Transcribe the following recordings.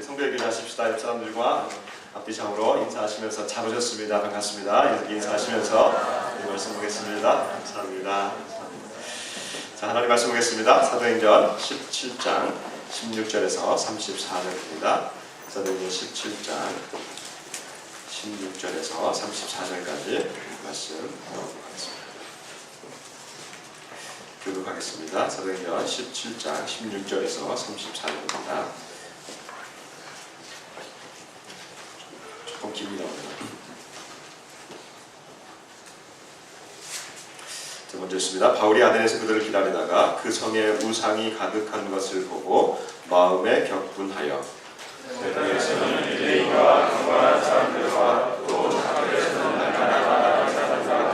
성도의 기도 하십시다. 옆 사람들과 앞뒤상으로 인사하시면서 잘 오셨습니다. 반갑습니다. 이렇게 인사하시면서 말씀 보겠습니다. 감사합니다. 자, 하나님 말씀 보겠습니다. 사도행전 17장 16절에서 34절입니다. 사도행전 17장 16절에서 34절까지 말씀 보도록 하겠습니다. 교독하겠습니다. 사도행전 17장 16절에서 34절입니다. 조금 깁니다. 자, 먼저 있습니다. 바울이 아덴에서 그들을 기다리다가 그 성에 우상이 가득한 것을 보고 마음에 격분하여 베드로에서는 유대인과 경건한 사람들과 또 사도에서는 날마다 사람들과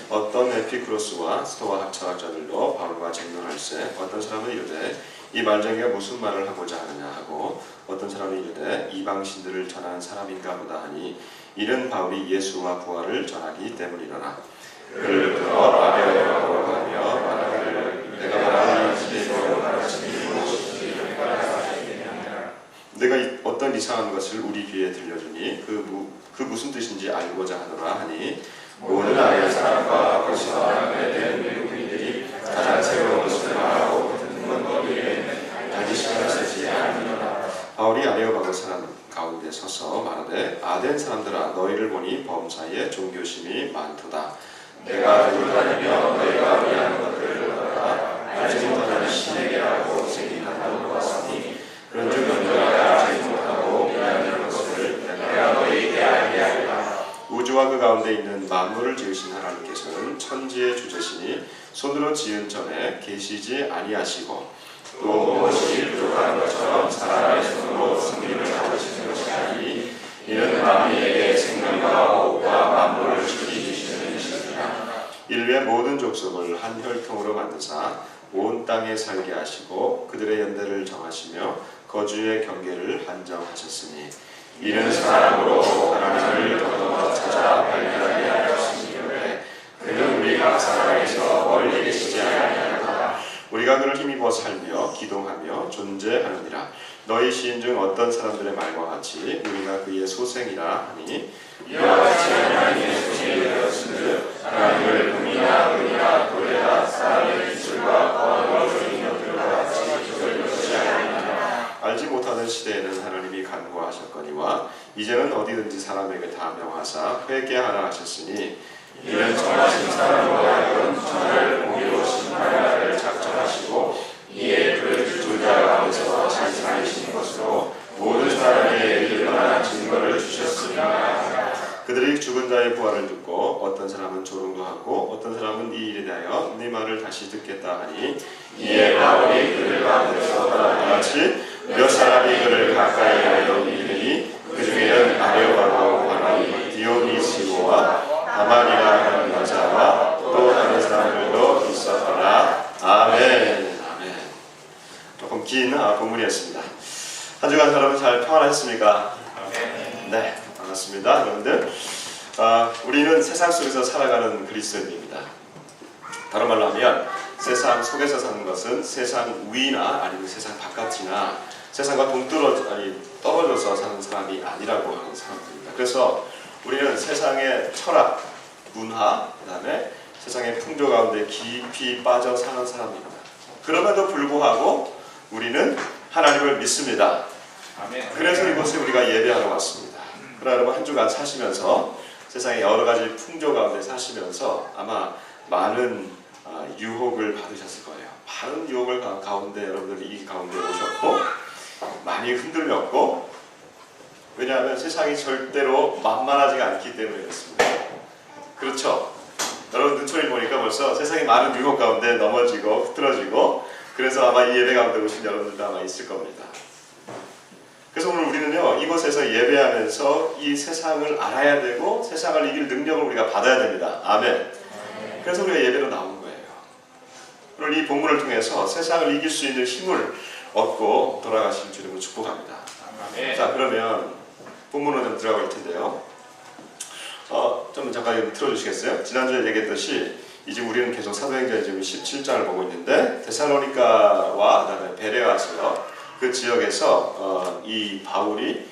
어떤 에피쿠로스와 스토아 철학자들도 바울과 쟁론할세 어떤 사람은 이르되 이 말쟁이가 무슨 말을 하고자 하느냐 하고 어떤 사람은 이르되 이방신들을 전한 사람인가 보다 하니 이는 바울이 예수와 부활을 전하기 때문이로라. 그를 들어 아베아라고 하며 말하기를 내가 말하는 지혜로 가르치니 무엇이지 내가 어떤 이상한 것을 우리 귀에 들려주니 그 무슨 뜻인지 알고자 하노라 하니 모든 아베아 사람과 아버지와 된 외국인들이 가장 새로운 것을 말하고 듣는 것 위에 가지시가 세지 아니하노라. 바울이 아레오바고 사람 가운데 서서 말하되 아덴 사람들아 너희를 보니 범사에 종교심이 많도다. 내가 돌다니며 너희가 위하는 것들을 보다가 알지 못하는 신에게라고 생각하고 보았으니 그런즉 너희가 알지 못하고 위하는 것을 내가 너희에게 알게 하리라. 우주와 그 가운데 있는 만물을 지으신 하나님께서는 천지의 주제시니 손으로 지은 전에 계시지 아니하시고 또 무엇이 부족한 것처럼 사람의 손으로 승리를 가르치는 것이 아니니 이는 만민에게 생명과 호흡과 만물을 주시는 이시니라. 인류의 모든 족속을 한 혈통으로 만드사 온 땅에 살게 하시고 그들의 연대를 정하시며 거주의 경계를 한정하셨으니 이는 사람으로 하나님을 더더 찾아 발견하게 하셨으니 그는 우리가 살아계셔 멀리 계시지 아니하노라. 우리가 그를 힘입어 살며 기동하며 존재하느니라. 너희 시인 중 어떤 사람들의 말과 같이 우리가 그의 소생이라 하니 이와 같이 하나님의 소생이 되었은즉 하나님을 금이나 은이나 돌에나 사람의 기술과 권한으로 주인 것들과 같이 기술을 것이 아니니라. 알지 못하는 시대에는 하나님이 간구하셨거니와 이제는 어디든지 사람에게 다 명하사 회개하라 하셨으니 이는 정하신 사람으로 하여금 전을 공의로 심판하기를 작정하시고 이에 그 주자 가운데서 찬송하시는 것으로 모든 사람에게 믿을 만한 증거를 주셨습니다. 그들이 죽은 자의 부활을 듣고 어떤 사람은 조롱도 하고 어떤 사람은 이 일에 대하여 네 말을 다시 듣겠다 하니 이에 바울이 그들 가운데서 같이 몇 사람이 그를 가까이 하여 믿으니 그 중에는 아레오바고 하는 디오니시고와 다말이라 하는 여자와 또 다른 사람들도 있었더라. 아멘. 아멘. 조금 긴 본문이었습니다. 한 주간 여러분 잘 평안하셨습니까? 아멘. 네, 반갑습니다, 여러분들. 우리는 세상 속에서 살아가는 그리스도인입니다. 다른 말로 하면 세상 속에서 사는 것은 세상 위나 아니면 세상 바깥이나 세상과 떨어져서 사는 사람이 아니라고 하는 사람들입니다. 그래서 우리는 세상의 철학, 문화, 그 다음에 세상의 풍조 가운데 깊이 빠져 사는 사람입니다. 그럼에도 불구하고 우리는 하나님을 믿습니다. 아멘. 그래서 이곳에 우리가 예배하러 왔습니다. 그러나 여러분 한 주간 사시면서 세상의 여러 가지 풍조 가운데 사시면서 아마 많은 유혹을 받으셨을 거예요. 많은 유혹을 가운데 여러분들이 이 가운데 오셨고 많이 흔들렸고 왜냐하면 세상이 절대로 만만하지가 않기 때문에 그렇습니다. 그렇죠? 여러분 눈초리 보니까 벌써 세상의 많은 유혹 가운데 넘어지고 흐트러지고 그래서 아마 이 예배 가운데 오신 여러분들도 아마 있을 겁니다. 그래서 오늘 우리는요 이곳에서 예배하면서 이 세상을 알아야 되고 세상을 이길 능력을 우리가 받아야 됩니다. 아멘. 그래서 우리가 예배로 나온 거예요. 오늘 이 본문을 통해서 세상을 이길 수 있는 힘을 얻고 돌아가실 줄을 축복합니다. 아멘. 자 그러면 본문으로 좀 들어갈 텐데요. 좀 잠깐 틀어주시겠어요? 지난주에 얘기했듯이 이제 우리는 계속 사도행전 지금 17장을 보고 있는데 데살로니가와 그다음에 베레아서 그 지역에서 이 바울이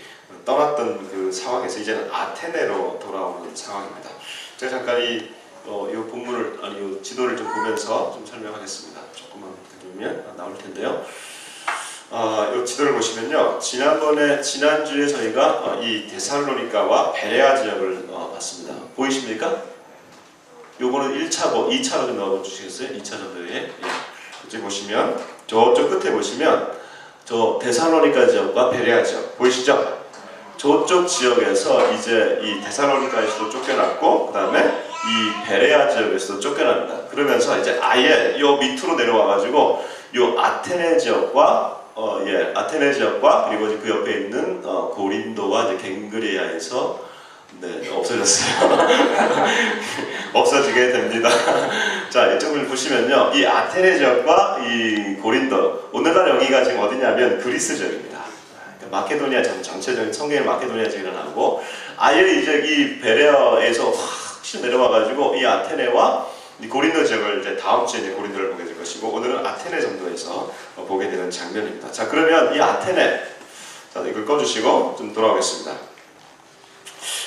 떠났던 그 상황에서 이제는 아테네로 돌아오는 상황입니다. 제가 잠깐 이 본문을 이 지도를 좀 보면서 좀 설명하겠습니다. 조금만 기다리면 나올 텐데요. 이 지도를 보시면요, 지난주에 저희가 이 데살로니가와 베레아 지역을 봤습니다. 보이십니까? 요거는 1차고 2차로 좀 넣어주시겠어요? 2차 전도에. 예. 이제 보시면 저쪽 끝에 보시면 저 데살로니가 지역과 베레아 지역 보이시죠? 저쪽 지역에서 이제 이 데살로니가에서도 쫓겨났고, 그 다음에 이 베레아 지역에서도 쫓겨납니다. 그러면서 이제 아예 요 밑으로 내려와가지고 요 아테네 지역과 아테네 지역과 그리고 그 옆에 있는 고린도와 이제 갱그레아에서 없어졌어요. 없어지게 됩니다. 자, 이쪽을 보시면요, 이 아테네 지역과 이 고린도, 오늘날 여기가 지금 어디냐면 그리스 지역입니다. 마케도니아 전체적인 성경의 마케도니아 지역이 나오고, 아예 이제 이 베레아에서 확 내려와가지고 이 아테네와 이 고린도 지역을 이제 다음 주에 이제 고린도를 보게 될 것이고, 오늘은 아테네 정도에서 보게 되는 장면입니다. 자, 그러면 이 아테네, 자, 이걸 꺼주시고 좀 돌아오겠습니다.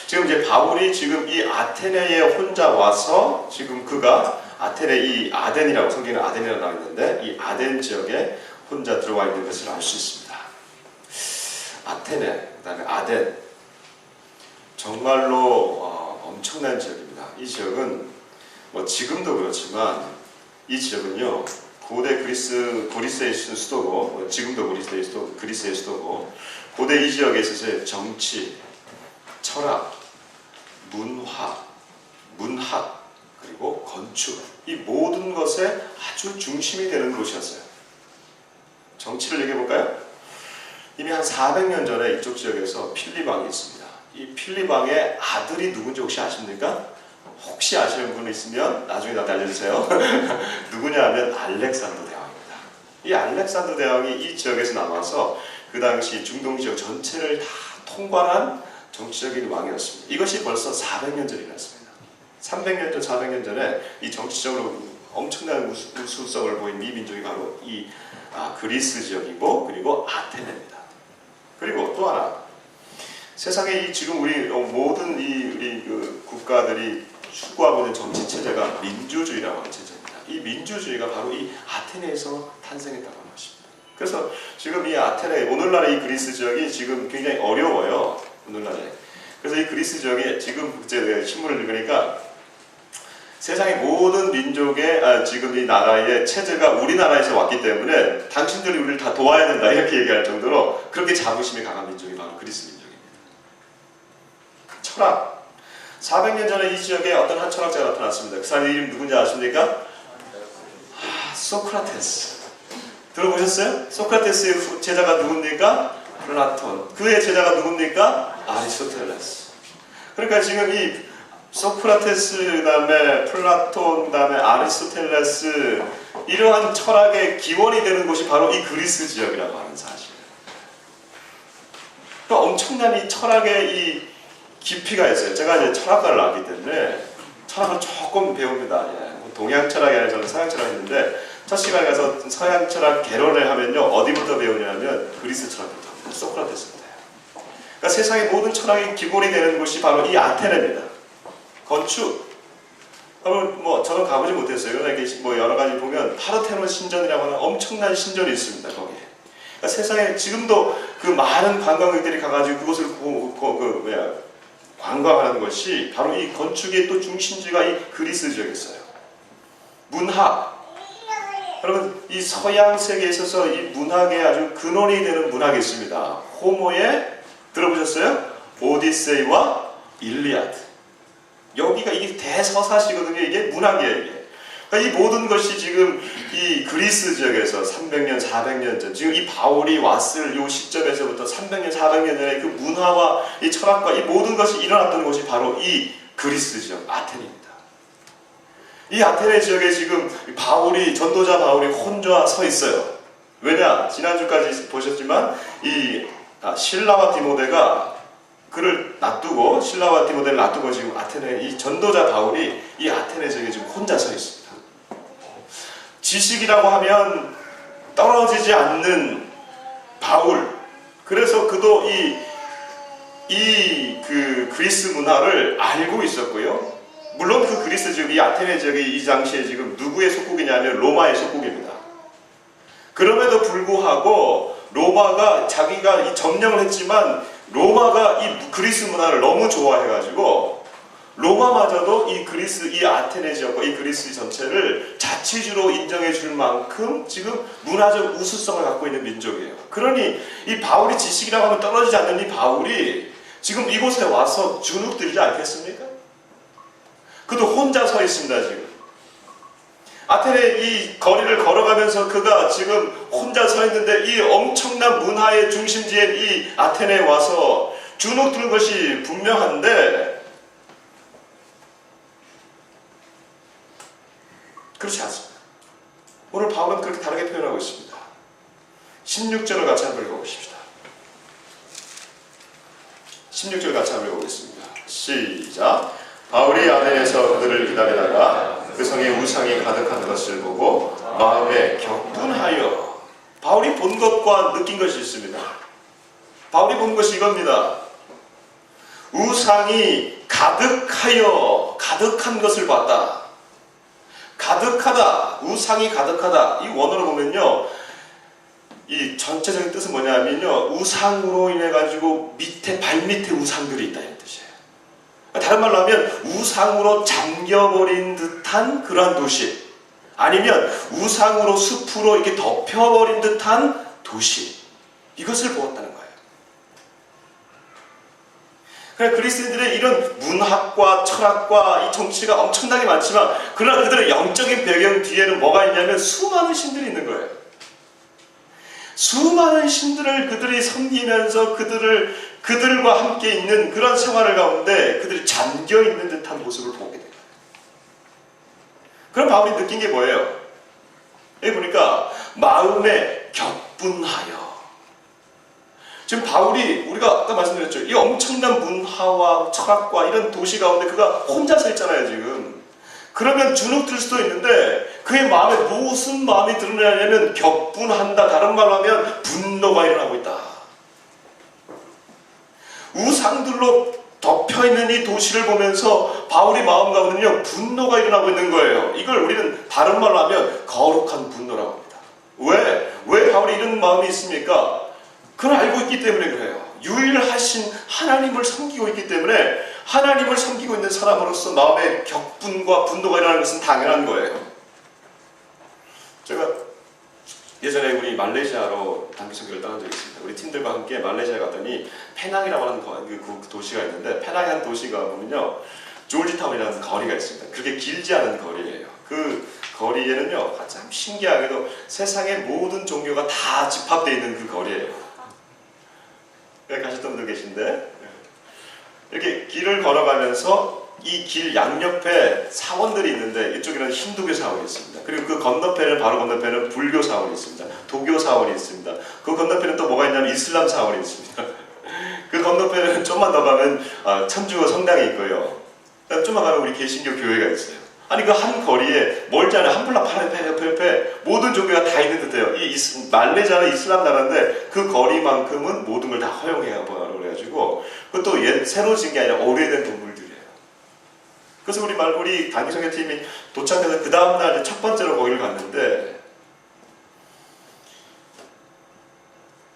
지금 이제 바울이 지금 이 아테네에 혼자 와서 지금 그가 아테네 이 아덴이라고 성경에 아덴이라고 나와 있는데 이 아덴 지역에 혼자 들어와 있는 것을 알 수 있습니다. 아테네, 그다음에 아덴, 정말로 엄청난 지역입니다. 이 지역은 뭐 지금도 그렇지만 이 지역은요, 고대 그리스의 수도고, 지금도 그리스의 수도고, 고대 이 지역에 있어서 정치, 철학, 문학, 그리고 건축, 이 모든 것에 아주 중심이 되는 곳이었어요. 정치를 얘기해 볼까요? 이미 한 400년 전에 이쪽 지역에서 필리방이 있습니다. 이 필리방의 아들이 누군지 혹시 아십니까? 혹시 아시는 분 있으면 나중에 나한테 알려주세요. 누구냐 하면 알렉산더 대왕입니다. 이 알렉산더 대왕이 이 지역에서 나와서 그 당시 중동 지역 전체를 다 통괄한 정치적인 왕이었습니다. 이것이 벌써 400년 전이 났습니다. 300년 전, 400년 전에 이 정치적으로 엄청난 우수성을 보인 이 민족이 바로 이 그리스 지역이고, 그리고 아테네입니다. 그리고 또 하나, 세상에 지금 우리 모든 우리 그 국가들이 추구하고 있는 정치 체제가 민주주의라고 하는 체제입니다. 이 민주주의가 바로 이 아테네에서 탄생했다고 하는 것입니다. 그래서 지금 이 아테네, 오늘날의 이 그리스 지역이 지금 굉장히 어려워요. 오늘날에. 그래서 이 그리스 지역에 지금 이제 신문을 읽으니까 세상의 모든 민족의 지금 이 나라의 체제가 우리나라에서 왔기 때문에 당신들이 우리를 다 도와야 된다 이렇게 얘기할 정도로 그렇게 자부심이 강한 민족이 바로 그리스 민족입니다. 철학. 400년 전에 이 지역에 어떤 한 철학자가 나타났습니다. 그 사람의 이름 누군지 아십니까? 소크라테스. 들어보셨어요? 소크라테스의 제자가 누굽니까? 플라톤. 그의 제자가 누굽니까? 아리스토텔레스. 그러니까 지금 이 소크라테스, 그 다음에 플라톤, 그 다음에 아리스토텔레스, 이러한 철학의 기원이 되는 곳이 바로 이 그리스 지역이라고 하는 사실이에요. 그러니까 엄청난 이 철학의 이 깊이가 있어요. 제가 이제 철학과를 나왔기 때문에 철학을 조금 배웁니다. 동양 철학이 아니라 저는 서양 철학인데 첫 시간에 가서 서양 철학 개론을 하면요, 어디부터 배우냐면 그리스 철학부터 합니다. 소크라테스부터요. 그러니까 세상의 모든 철학의 기본이 되는 곳이 바로 이 아테네입니다. 건축. 뭐 저는 가보지 못했어요. 그러나 이렇게 뭐 여러 가지 보면 파르테논 신전이라고 하는 엄청난 신전이 있습니다. 거기에. 그러니까 세상에 지금도 그 많은 관광객들이 가가지고 그곳을 관광하는 것이 바로 이 건축의 또 중심지가 이 그리스 지역에 있어요. 문학. 여러분, 이 서양 세계에 있어서 이 문학에 아주 근원이 되는 문학이 있습니다. 호모의 들어보셨어요? 오디세이와 일리아드. 여기가 이게 대서사시거든요. 이게 문학이에요. 이게. 그러니까 이 모든 것이 지금 이 그리스 지역에서 300년, 400년 전, 지금 이 바울이 왔을 이 시점에서부터 300년, 400년 전에 그 문화와 이 철학과 이 모든 것이 일어났던 곳이 바로 이 그리스 지역, 아테네입니다. 이 아테네 지역에 지금 전도자 바울이 혼자 서 있어요. 왜냐? 지난주까지 보셨지만 이 실라와 디모데가 그를 놔두고, 실라와 디모데를 놔두고 지금 아테네, 이 전도자 바울이 이 아테네 지역에 지금 혼자 서 있습니다. 지식이라고 하면 떨어지지 않는 바울. 그래서 그도 그 그리스 문화를 알고 있었고요. 물론 그 그리스 지역이 아테네 지역이 이 당시에 지금 누구의 속국이냐면 로마의 속국입니다. 그럼에도 불구하고 로마가 자기가 이 점령을 했지만 로마가 이 그리스 문화를 너무 좋아해가지고 로마마저도 이 그리스, 이 아테네 지역과 이 그리스 전체를 자치주로 인정해 줄 만큼 지금 문화적 우수성을 갖고 있는 민족이에요. 그러니 이 바울이 지식이라고 하면 떨어지지 않는 이 바울이 지금 이곳에 와서 주눅 들지 않겠습니까? 그도 혼자 서 있습니다. 지금 아테네 이 거리를 걸어가면서 그가 지금 혼자 서 있는데 이 엄청난 문화의 중심지인 이 아테네에 와서 주눅 드는 것이 분명한데 그렇지 않습니다. 오늘 바울은 그렇게 다르게 표현하고 있습니다. 16절을 같이 한번 읽어보십시다. 16절 같이 한번 읽어보겠습니다. 시작. 바울이 아테네에서 그들을 기다리다가 그 성에 우상이 가득한 것을 보고 마음에 격분하여. 바울이 본 것과 느낀 것이 있습니다. 바울이 본 것이 이겁니다. 우상이 가득하여, 가득한 것을 봤다. 가득하다, 우상이 가득하다. 이 원어로 보면요, 이 전체적인 뜻은 뭐냐면요, 우상으로 인해 가지고 밑에 발밑에 우상들이 있다 이런 뜻이에요. 다른 말로 하면 우상으로 잠겨버린 듯한 그러한 도시, 아니면 우상으로 숲으로 이렇게 덮여버린 듯한 도시, 이것을 보았다는 거예요. 그러니까 그리스인들의 이런 문학과 철학과 이 정치가 엄청나게 많지만 그러나 그들의 영적인 배경 뒤에는 뭐가 있냐면 수많은 신들이 있는 거예요. 수많은 신들을 그들이 섬기면서 그들과 함께 있는 그런 생활을 가운데 그들이 잠겨있는 듯한 모습을 보게 돼요. 그럼 바울이 느낀 게 뭐예요? 여기 보니까 마음에 격분하여. 지금 바울이 우리가 아까 말씀드렸죠. 이 엄청난 문화와 철학과 이런 도시 가운데 그가 혼자 서 있잖아요 지금. 그러면 주눅 들 수도 있는데 그의 마음에 무슨 마음이 드러나냐면 격분한다. 다른 말로 하면 분노가 일어나고 있다. 우상들로 덮여있는 이 도시를 보면서 바울의 마음 가운데는요 분노가 일어나고 있는 거예요. 이걸 우리는 다른 말로 하면 거룩한 분노라고 합니다. 왜 바울이 이런 마음이 있습니까? 그걸 알고 있기 때문에 그래요. 유일하신 하나님을 섬기고 있기 때문에 하나님을 섬기고 있는 사람으로서 마음에 격분과 분노가 일어나는 것은 당연한 거예요. 제가 예전에 우리 말레이시아로 단기 선교를 떠난 적이 있습니다. 우리 팀들과 함께 말레이시아에 갔더니 페낭이라고 하는 그 도시가 있는데 페낭이라는 도시가 보면요 조지타운이라는 거리가 있습니다. 그렇게 길지 않은 거리예요. 그 거리에는요 참 신기하게도 세상의 모든 종교가 다 집합되어 있는 그 거리예요. 여기 가셨던 분들 계신데 이렇게 길을 걸어가면서 이 길 양옆에 사원들이 있는데 이쪽에는 힌두교 사원이 있습니다. 그리고 그 건너편에는 바로 건너편에는 불교 사원이 있습니다. 도교 사원이 있습니다. 그 건너편에는 또 뭐가 있냐면 이슬람 사원이 있습니다. 그 건너편에는 좀만 더 가면 천주교 성당이 있고요. 좀만 가면 우리 개신교 교회가 있어요. 아니 그 한 거리에 멀지 않은 한 블락 옆에 모든 종교가 다 있는 듯해요. 이 말레이시아는 이슬람 나라인데 그 거리만큼은 모든 걸 다 허용해야 보라고 그래가지고 그것도 새로 지은 게 아니라 오래된 동물들이에요. 그래서 우리 단기선교팀이 도착해서 그 다음날 첫 번째로 거기를 갔는데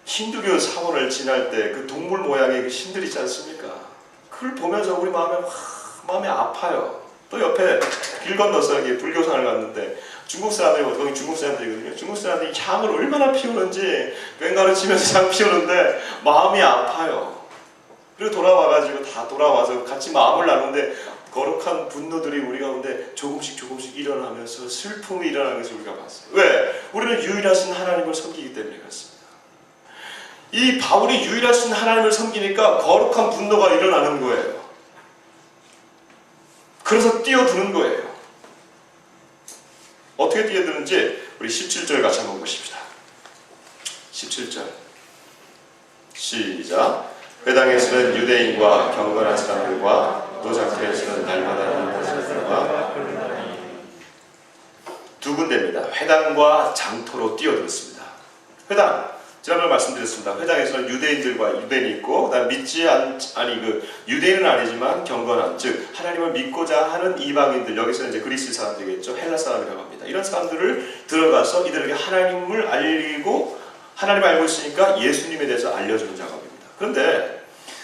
힌두교 사원을 지날 때 그 동물 모양의 그 신들 있지 않습니까? 그걸 보면서 우리 마음이 아파요. 또 옆에 길 건너서 여기 불교산을 갔는데 중국 사람들이 거기 중국 사람들이거든요. 중국 사람들이 향을 얼마나 피우는지 꽹과를 치면서 향 피우는데 마음이 아파요. 그리고 돌아와서 같이 마음을 나누는데 거룩한 분노들이 우리 가운데 조금씩 일어나면서 슬픔이 일어나는 것을 우리가 봤어요. 왜? 우리는 유일하신 하나님을 섬기기 때문에 그렇습니다. 이 바울이 유일하신 하나님을 섬기니까 거룩한 분노가 일어나는 거예요. 그래서 뛰어드는 거예요. 어떻게 뛰어드는지 우리 17절 같이 한번 보십시다. 17절 시작. 회당에서는 유대인과 경건한 사람들과 또 장터에서는 날마다 하는 사람들과 두 군데입니다. 회당과 장터로 뛰어들었습니다. 회당, 지난번에 말씀드렸습니다. 회당에서는 유대인들과 유대인이 있고, 그다음 유대인은 아니지만 경건한, 즉 하나님을 믿고자 하는 이방인들, 여기서는 이제 그리스 사람들이겠죠. 헬라 사람이라고 합니다. 이런 사람들을 들어가서 이들에게 하나님을 알고 있으니까 예수님에 대해서 알려주는 작업입니다. 그런데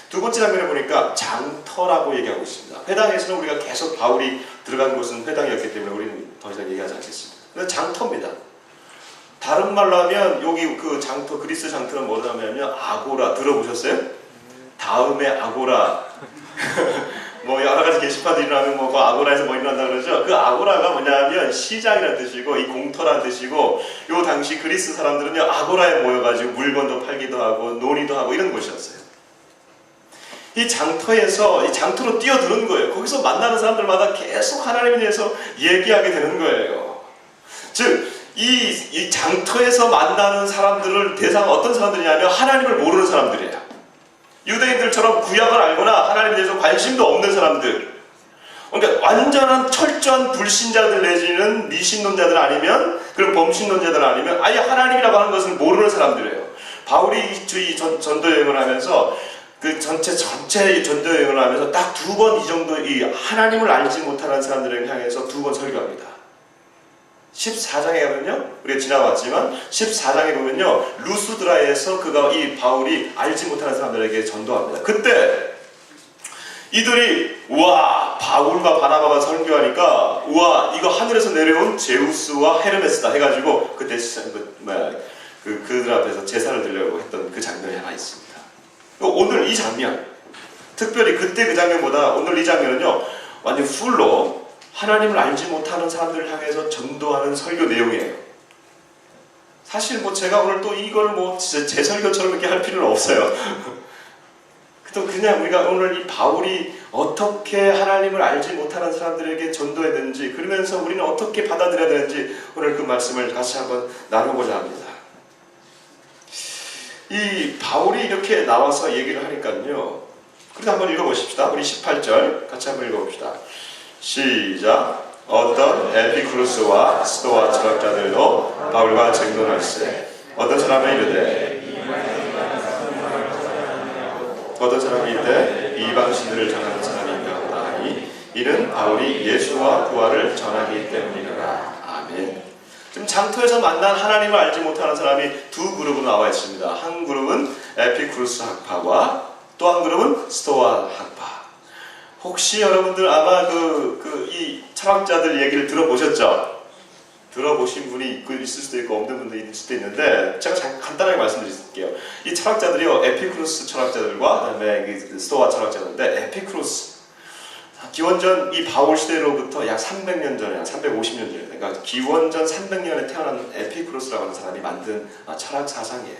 두 번째 장면에 보니까 장터라고 얘기하고 있습니다. 회당에서는 우리가 계속 바울이 들어간 곳은 회당이었기 때문에 우리는 더 이상 얘기하지 않겠습니다. 그런데 장터입니다. 다른 말로 하면 여기 그 장터, 그리스 장터는 뭐냐면요, 아고라 들어보셨어요? 다음에 아고라 뭐 여러 가지 게시판들이 일어나면 뭐 그 아고라에서 뭐 일어난다 그러죠. 그 아고라가 뭐냐면 시장이라는 뜻이고 이 공터라는 뜻이고, 요 당시 그리스 사람들은요 아고라에 모여가지고 물건도 팔기도 하고 놀이도 하고 이런 곳이었어요. 이 장터에서 이 장터로 뛰어드는 거예요. 거기서 만나는 사람들마다 계속 하나님에 대해서 얘기하게 되는 거예요. 즉 이 장터에서 만나는 사람들을 대상 어떤 사람들이냐면 하나님을 모르는 사람들이에요. 유대인들처럼 구약을 알거나 하나님에 대해서 관심도 없는 사람들. 그러니까 완전한 철저한 불신자들 내지는 미신론자들 아니면 그런 범신론자들 아니면 아예 하나님이라고 하는 것을 모르는 사람들이에요. 바울이 이 전도 여행을 하면서 그 전체 전도 여행을 하면서 딱 두 번 이 정도 이 하나님을 알지 못하는 사람들을 향해서 두 번 설교합니다. 14장에 가면요, 우리가 지나왔지만 14장에 보면요, 루스드라에서 이 바울이 알지 못하는 사람들에게 전도합니다. 그때 이들이 우와, 바울과 바나바가 설교하니까 우와, 이거 하늘에서 내려온 제우스와 헤르메스다 해가지고 그때 그들 앞에서 제사를 드리려고 했던 그 장면이 하나 있습니다. 오늘 이 장면, 특별히 그때 그 장면보다 오늘 이 장면은요 완전 풀로 하나님을 알지 못하는 사람들을 향해서 전도하는 설교 내용이에요. 사실 뭐 제가 오늘 또 이걸 뭐 제 설교처럼 이렇게 할 필요는 없어요. 또 그냥 우리가 오늘 이 바울이 어떻게 하나님을 알지 못하는 사람들에게 전도했는지, 그러면서 우리는 어떻게 받아들여야 되는지 오늘 그 말씀을 같이 한번 나눠보자 합니다. 이 바울이 이렇게 나와서 얘기를 하니까요, 그래도 한번 읽어보십시다. 우리 18절 같이 한번 읽어봅시다. 시작. 어떤 에피쿠루스와 스토아 철학자들도 바울과 쟁론할세. 어떤 사람은 이르되 이방신들을 전하는 사람인가 하니 이는 바울이 예수와 부활을 전하기 때문이라. 아멘. 지금 장터에서 만난 하나님을 알지 못하는 사람이 두 그룹으로 나와 있습니다. 한 그룹은 에피쿠루스 학파와 또 한 그룹은 스토아 학파. 혹시 여러분들 아마 이 철학자들 얘기를 들어보셨죠? 들어보신 분이 있을 수도 있고 없는 분도 있을 수도 있는데, 제가 간단하게 말씀드릴게요. 이 철학자들이요, 에피쿠루스 철학자들과 그다음에 스토아 철학자들인데, 에피쿠루스 기원전 이 바울 시대로부터 약 300년 전에, 350년 전에, 그러니까 기원전 300년에 태어난 에피쿠루스라고 하는 사람이 만든 철학 사상이에요.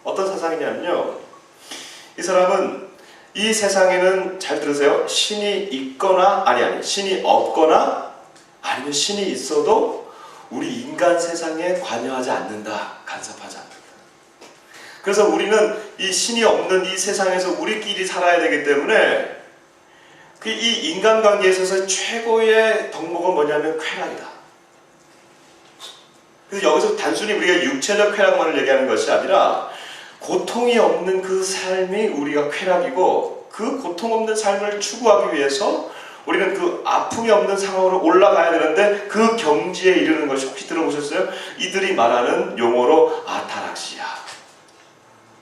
어떤 사상이냐면요, 이 사람은 이 세상에는, 잘 들으세요, 신이 있거나 신이 없거나 아니면 신이 있어도 우리 인간 세상에 관여하지 않는다, 간섭하지 않는다. 그래서 우리는 이 신이 없는 이 세상에서 우리끼리 살아야 되기 때문에 이 인간관계에 있어서 최고의 덕목은 뭐냐면 쾌락이다. 그래서 여기서 단순히 우리가 육체적 쾌락만을 얘기하는 것이 아니라 고통이 없는 그 삶이 우리가 쾌락이고, 그 고통 없는 삶을 추구하기 위해서 우리는 그 아픔이 없는 상황으로 올라가야 되는데 그 경지에 이르는 것이, 혹시 들어보셨어요? 이들이 말하는 용어로 아타락시아.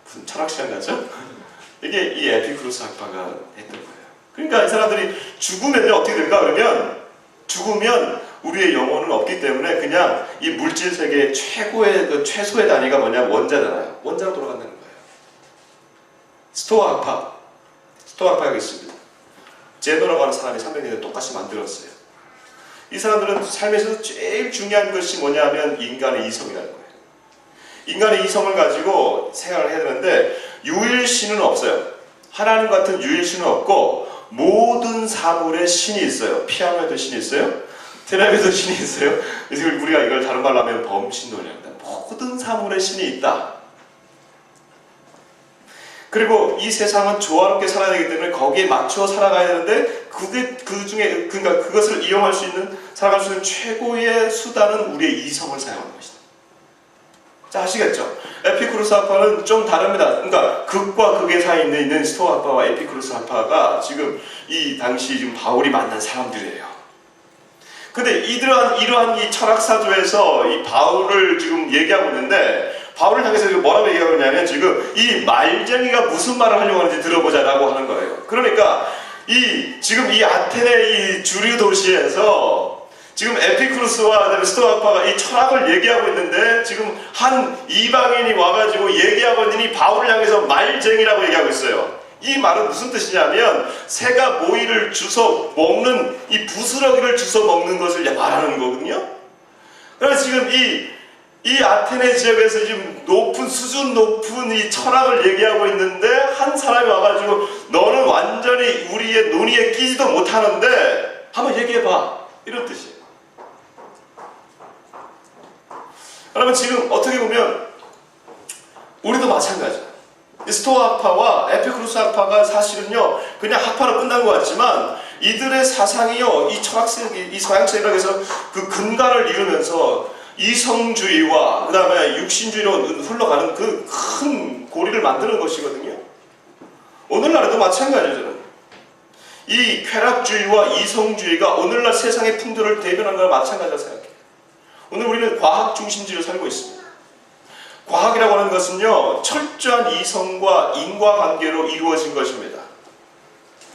무슨 철학 시간 같죠? 이게 이 에피쿠루스 학파가 했던 거예요. 그러니까 이 사람들이 죽으면요 어떻게 될까? 그러면 죽으면 우리의 영혼은 없기 때문에 그냥 이 물질 세계의 최소의 단위가 뭐냐면 원자잖아요. 원자로 돌아간다는 거예요. 스토아 학파가 있습니다. 제노라고 하는 사람이 300년에 똑같이 만들었어요. 이 사람들은 삶에서 제일 중요한 것이 뭐냐면 인간의 이성이라는 거예요. 인간의 이성을 가지고 생각을 해야 되는데, 유일신은 없어요. 하나님 같은 유일신은 없고 모든 사물에 신이 있어요. 피아노에도 신이 있어요. 텔레비에도 신이 있어요. 그래서 우리가 이걸 다른 말로 하면 범신론이랍니다. 모든 사물에 신이 있다. 그리고 이 세상은 조화롭게 살아야 되기 때문에 거기에 맞춰 살아가야 되는데, 그러니까 그것을 살아갈 수 있는 최고의 수단은 우리의 이성을 사용하는 것이다. 자, 아시겠죠? 에피쿠로스 학파는 좀 다릅니다. 그러니까 극과 극의 사이에 있는 스토아 학파와 에피쿠로스 학파가 지금 이 당시 지금 바울이 만난 사람들이에요. 근데 이러한 이 철학사조에서 이 바울을 지금 얘기하고 있는데, 바울을 향해서 뭐라고 얘기하고 있냐면, 지금 이 말쟁이가 무슨 말을 하려고 하는지 들어보자라고 하는 거예요. 그러니까 지금 이 아테네 이 주류 도시에서 지금 에피쿠로스와 그다음에 스토아 학파가 이 철학을 얘기하고 있는데, 지금 한 이방인이 와가지고 얘기하고 있는 이 바울을 향해서 말쟁이라고 얘기하고 있어요. 이 말은 무슨 뜻이냐면, 새가 모이를 주워 먹는, 이 부스러기를 주워 먹는 것을 말하는 거거든요. 그래서 지금 이 아테네 지역에서 지금 수준 높은 이 철학을 얘기하고 있는데, 한 사람이 와가지고 너는 완전히 우리의 논의에 끼지도 못하는데 한번 얘기해봐, 이런 뜻이에요. 여러분, 지금 어떻게 보면 우리도 마찬가지예요. 스토아 학파와 에피쿠로스 학파가 사실은요, 그냥 학파로 끝난 것 같지만, 이들의 사상이요, 이 철학세, 이 서양 철학에서 그 근간을 이루면서 이성주의와 그 다음에 육신주의로 흘러가는 그 큰 고리를 만드는 것이거든요. 오늘날에도 마찬가지죠. 이 쾌락주의와 이성주의가 오늘날 세상의 풍조를 대변하는 거랑 마찬가지라고 생각해요. 오늘 우리는 과학 중심주의로 살고 있습니다. 과학이라고 하는 것은요, 철저한 이성과 인과관계로 이루어진 것입니다.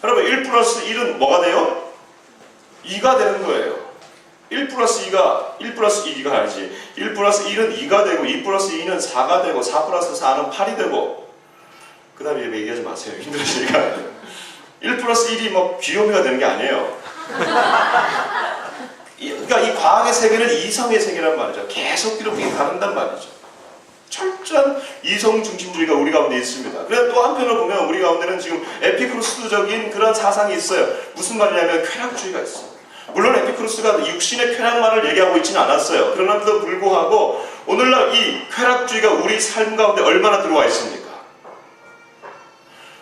여러분, 1 플러스 1은 뭐가 돼요? 2가 되는 거예요. 1 플러스 2가 아니지. 1 플러스 1은 2가 되고, 2 플러스 2는 4가 되고, 4 플러스 4는 8이 되고, 그 다음에 얘기하지 마세요. 힘드시니까. 1 플러스 1이 뭐 귀요미가 되는 게 아니에요. 그러니까 이 과학의 세계는 이성의 세계란 말이죠. 계속 이렇게 다른단 말이죠. 철저한 이성 중심주의가 우리 가운데 있습니다. 그런데 또 한편으로 보면 우리 가운데는 지금 에피쿠로스적인 그런 사상이 있어요. 무슨 말이냐면 쾌락주의가 있어요. 물론 에피쿠로스가 육신의 쾌락만을 얘기하고 있지는 않았어요. 그러나도 불구하고 오늘날 이 쾌락주의가 우리 삶 가운데 얼마나 들어와 있습니까?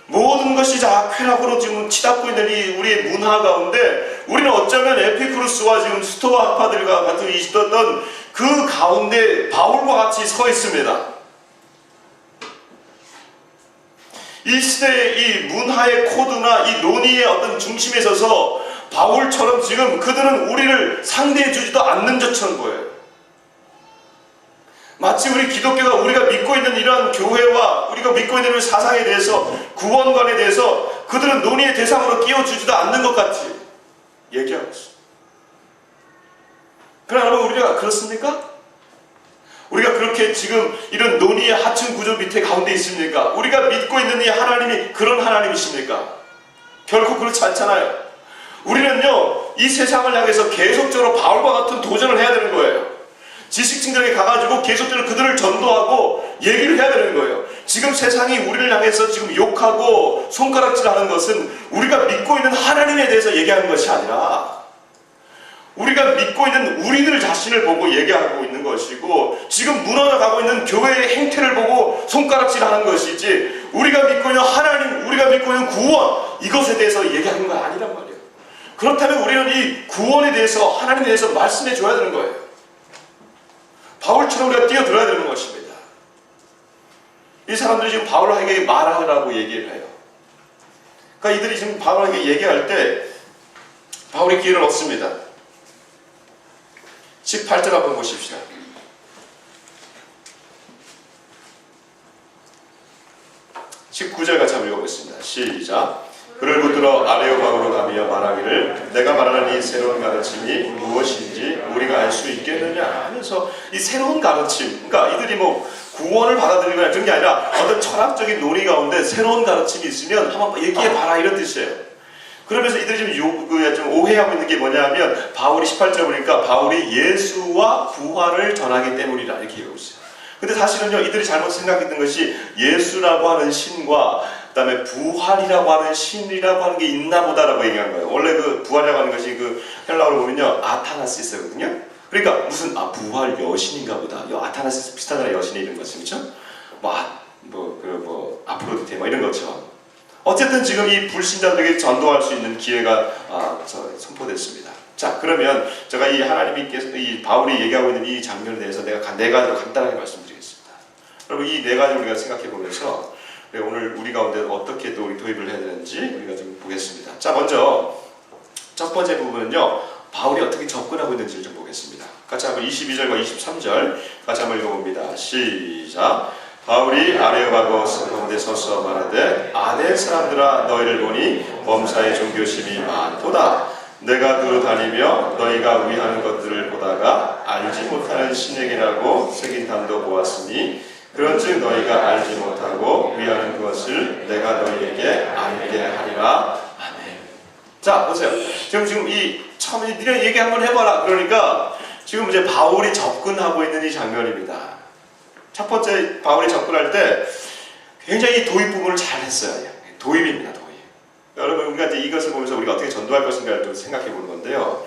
모든 것이 다 쾌락으로 지금 치닫고 있는 이 우리의 문화 가운데, 우리는 어쩌면 에피쿠로스와 지금 스토아 학파들과 같은 있었던 그 가운데 바울과 같이 서 있습니다. 이 시대의 이 문화의 코드나 이 논의의 어떤 중심에 서서 바울처럼 지금 그들은 우리를 상대해 주지도 않는 것처럼 보여요. 마치 우리 기독교가 우리가 믿고 있는 이러한 교회와 우리가 믿고 있는 사상에 대해서, 구원관에 대해서 그들은 논의의 대상으로 끼워주지도 않는 것 같이 얘기하고 있어요. 그러나 여러분, 우리가 그렇습니까? 우리가 그렇게 지금 이런 논의의 하층 구조 밑에 가운데 있습니까? 우리가 믿고 있는 이 하나님이 그런 하나님이십니까? 결코 그렇지 않잖아요. 우리는요, 이 세상을 향해서 계속적으로 바울과 같은 도전을 해야 되는 거예요. 지식층들에게 가가지고 계속적으로 그들을 전도하고 얘기를 해야 되는 거예요. 지금 세상이 우리를 향해서 지금 욕하고 손가락질하는 것은 우리가 믿고 있는 하나님에 대해서 얘기하는 것이 아니라, 우리가 믿고 있는 우리들 자신을 보고 얘기하고 있는 것이고, 지금 무너져가고 있는 교회의 행태를 보고 손가락질하는 것이지, 우리가 믿고 있는 하나님, 우리가 믿고 있는 구원, 이것에 대해서 얘기하는 건 아니란 말이에요. 그렇다면 우리는 이 구원에 대해서, 하나님에 대해서 말씀해 줘야 되는 거예요. 바울처럼 우리가 뛰어들어야 되는 것입니다. 이 사람들이 지금 바울에게 말하라고 얘기를 해요. 그러니까 이들이 지금 바울에게 얘기할 때 바울이 기회를 얻습니다. 18절 한번 보십시다. 19절 같이 한번 읽어보겠습니다. 시작. 그를 붙들어 아레오바그로 가며 말하기를, 내가 말하는 이 새로운 가르침이 무엇인지 우리가 알 수 있겠느냐 하면서, 이 새로운 가르침, 그러니까 이들이 뭐 구원을 받아들이거나 그런 게 아니라 어떤 철학적인 논의 가운데 새로운 가르침이 있으면 한번 얘기해봐라, 이런 뜻이에요. 그러면서 이들이 좀 오해하고 있는 게 뭐냐면, 바울이 18절 보니까 바울이 예수와 부활을 전하기 때문이라 이렇게 얘기하고 있어요. 근데 사실은요, 이들이 잘못 생각했던 것이 예수라고 하는 신과 그 다음에 부활이라고 하는 신이라고 하는 게 있나 보다라고 얘기한 거예요. 원래 그 부활이라고 하는 것이 그 헬라어로 보면요, 아타나시스거든요. 그러니까 무슨 부활 여신인가 보다. 아타나시스 비슷하잖아요, 여신의 이런 것이, 그렇죠? 아프로디테 이런 것처럼. 어쨌든 지금 이 불신자들에게 전도할 수 있는 기회가 선포됐습니다. 자, 그러면 제가 이 하나님께서 이 바울이 얘기하고 있는 이 장면에 대해서 내가 간단하게 말씀드리겠습니다. 여러분 이 네 가지 우리가 생각해 보면서 오늘 우리 가운데 어떻게 또 우리 도입을 해야 되는지 우리가 좀 보겠습니다. 자, 먼저 첫 번째 부분은요, 바울이 어떻게 접근하고 있는지를 좀 보겠습니다. 같이 한번 22절과 23절 같이 한번 읽어봅니다. 시작. 바울이 아레오바고 가운데 서서 말하되 아덴 사람들아 너희를 보니 범사의 종교심이 많도다. 내가 두루 다니며 너희가 위하는 것들을 보다가 알지 못하는 신에게라고 새긴 단도 보았으니 그런즉 너희가 알지 못하고 위하는 것을 내가 너희에게 알게 하리라. 아멘. 자, 보세요. 지금 이 처음에 니네 얘기 한번 해봐라. 그러니까 지금 이제 바울이 접근하고 있는 이 장면입니다. 첫 번째 바울이 접근할 때 굉장히 도입 부분을 잘 했어요. 도입입니다, 도입. 여러분, 우리가 이제 이것을 보면서 우리가 어떻게 전도할 것인가를 좀 생각해 보는 건데요.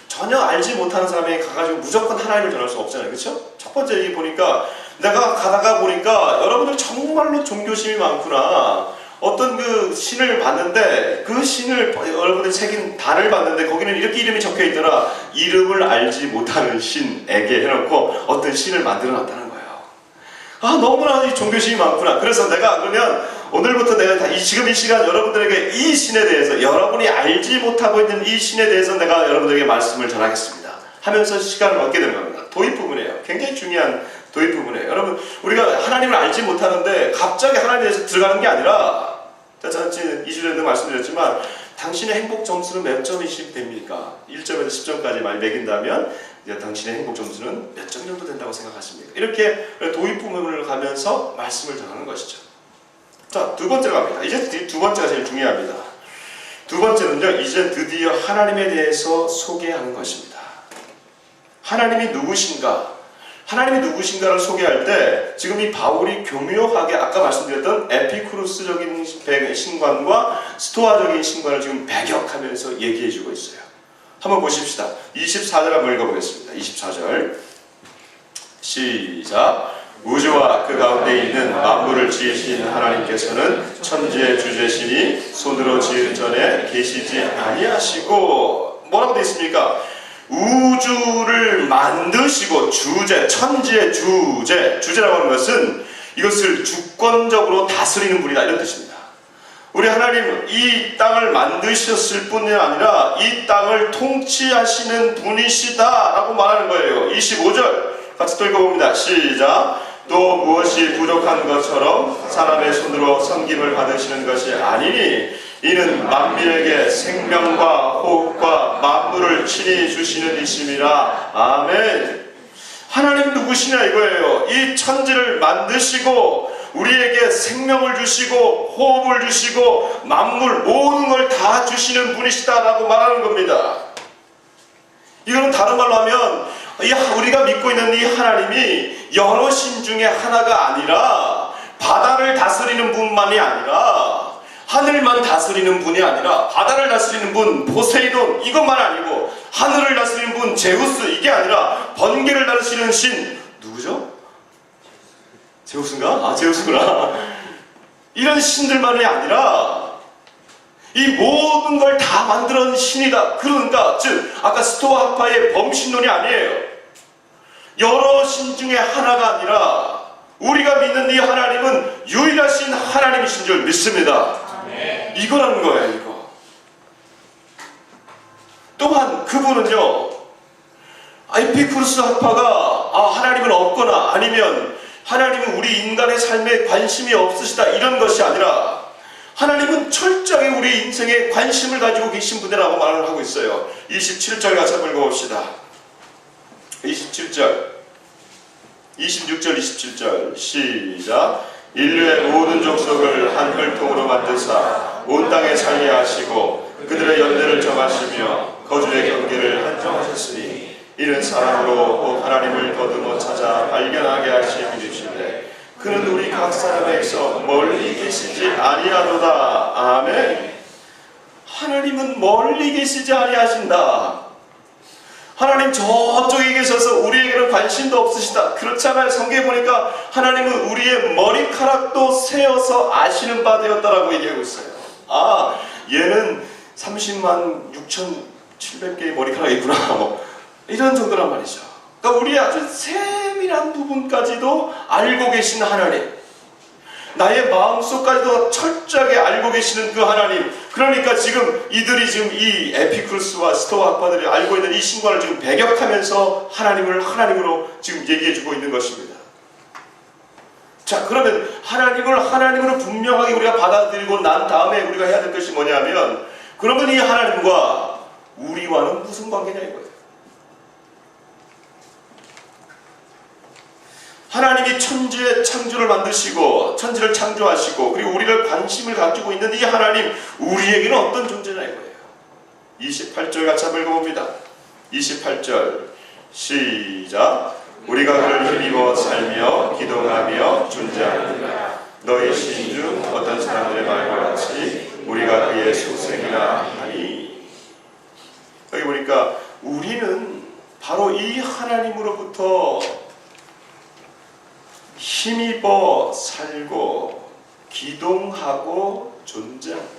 전혀 알지 못하는 사람이 가가지고 무조건 하나님을 전할 수 없잖아요. 그렇죠? 첫 번째 얘기 보니까 내가 가다가 보니까 여러분들 정말로 종교심이 많구나. 어떤 그 신을 봤는데 그 신을 여러분들 새긴 단을 봤는데 거기는 이렇게 이름이 적혀 있더라. 이름을 알지 못하는 신에게 해놓고 어떤 신을 만들어 놨다는 거예요. 아, 너무나 이 종교심이 많구나. 그래서 내가 그러면 오늘부터 내가 지금 이 시간 여러분들에게 이 신에 대해서 여러분이 알지 못하고 있는 이 신에 대해서 내가 여러분들에게 말씀을 전하겠습니다 하면서 시간을 얻게 되는 겁니다. 도입 부분이에요. 굉장히 중요한 도입 부분이에요. 여러분, 우리가 하나님을 알지 못하는데 갑자기 하나님에 대해서 들어가는 게 아니라, 저는 2주전에도 말씀드렸지만 당신의 행복 점수는 몇 점이시면 됩니까? 1점에서 10점까지 많이 매긴다면 당신의 행복 점수는 몇 점 정도 된다고 생각하십니까? 이렇게 도입 부분을 가면서 말씀을 전하는 것이죠. 자, 두 번째로 갑니다. 이제 두 번째가 제일 중요합니다. 두 번째는요, 이제 드디어 하나님에 대해서 소개하는 것입니다. 하나님이 누구신가? 하나님이 누구신가를 소개할 때 지금 이 바울이 교묘하게 아까 말씀드렸던 에피쿠로스적인 신관과 스토아적인 신관을 지금 배격하면서 얘기해주고 있어요. 한번 보십시다. 24절 한번 읽어보겠습니다. 24절 시작. 우주와 그 가운데 있는 만물을 지으신 하나님께서는 천지의 주제시니 손으로 지은 전에 계시지 아니하시고, 뭐라고 되어 있습니까? 우주를 만드시고 천지의 주제라고 하는 것은 이것을 주권적으로 다스리는 분이다, 이런 뜻입니다. 우리 하나님 이 땅을 만드셨을 뿐이 아니라 이 땅을 통치하시는 분이시다 라고 말하는 거예요. 25절 같이 또 읽어봅니다. 시작. 또 무엇이 부족한 것처럼 사람의 손으로 섬김을 받으시는 것이 아니니 이는 만민에게 생명과 호흡과 만물을 친히 주시는 이심이라. 아멘. 하나님 누구시냐 이거예요. 이 천지를 만드시고 우리에게 생명을 주시고 호흡을 주시고 만물 모든 걸 다 주시는 분이시다라고 말하는 겁니다. 이거는 다른 말로 하면 우리가 믿고 있는 이 하나님이 여러 신 중에 하나가 아니라 바다를 다스리는 분만이 아니라 하늘만 다스리는 분이 아니라 바다를 다스리는 분 포세이돈 이것만 아니고 하늘을 다스리는 분 제우스 이게 아니라 번개를 다스리는 신 누구죠? 제우스인가? 아, 제우스구나. 이런 신들만이 아니라 이 모든 걸 다 만들어 놓은 신이다. 그러니까 즉 아까 스토아파의 범신론이 아니에요. 여러 신 중에 하나가 아니라 우리가 믿는 이 하나님은 유일하신 하나님이신 줄 믿습니다. 이거라는 거예요. 이거. 또한 그분은요, 에피쿠로스 학파가 하나님은 없거나 아니면 하나님은 우리 인간의 삶에 관심이 없으시다 이런 것이 아니라 하나님은 철저하게 우리 인생에 관심을 가지고 계신 분이라고 말을 하고 있어요. 27절 같이 한번 읽어봅시다. 27절 26절 27절 시작. 인류의 모든 족속을 한 혈통으로 만드사 온 땅에 살게 하시고 그들의 연대를 정하시며 거주의 경계를 한정하셨으니 이는 사람으로 하나님을 더듬어 찾아 발견하게 하신 분이시되 그는 우리 각 사람에게서 멀리 계시지 아니하도다. 아멘. 하나님은 멀리 계시지 아니하신다. 하나님 저쪽에 계셔서 우리에게는 관심도 없으시다. 그렇잖아요. 성경에 보니까 하나님은 우리의 머리카락도 세어서 아시는 바 되었다라고 얘기하고 있어요. 아, 얘는 30만 6,700개의 머리카락이 있구나. 이런 정도란 말이죠. 그러니까 우리의 아주 세밀한 부분까지도 알고 계신 하나님, 나의 마음속까지도 철저하게 알고 계시는 그 하나님. 그러니까 지금 이들이 지금 이 에피쿠르스와 스토아 학파들이 알고 있는 이 신관을 지금 배격하면서 하나님을 하나님으로 지금 얘기해주고 있는 것입니다. 자, 그러면 하나님을 하나님으로 분명하게 우리가 받아들이고 난 다음에 우리가 해야 될 것이 뭐냐면, 그러면 이 하나님과 우리와는 무슨 관계냐 이거예요. 하나님이 천지의 창조를 만드시고 천지를 창조하시고 그리고 우리를 관심을 가지고 있는 이 하나님, 우리에게는 어떤 존재냐 이거예요. 28절 같이 한번 읽어봅니다. 28절 시작. 우리가 그를 힘입어 살며 기도하며 존재하느니라. 너희 시인 중 어떤 사람들의 말과 같이 우리가 그의 속생이라 하니. 여기 보니까 우리는 바로 이 하나님으로부터 힘입어 살고 기동하고 존재한다.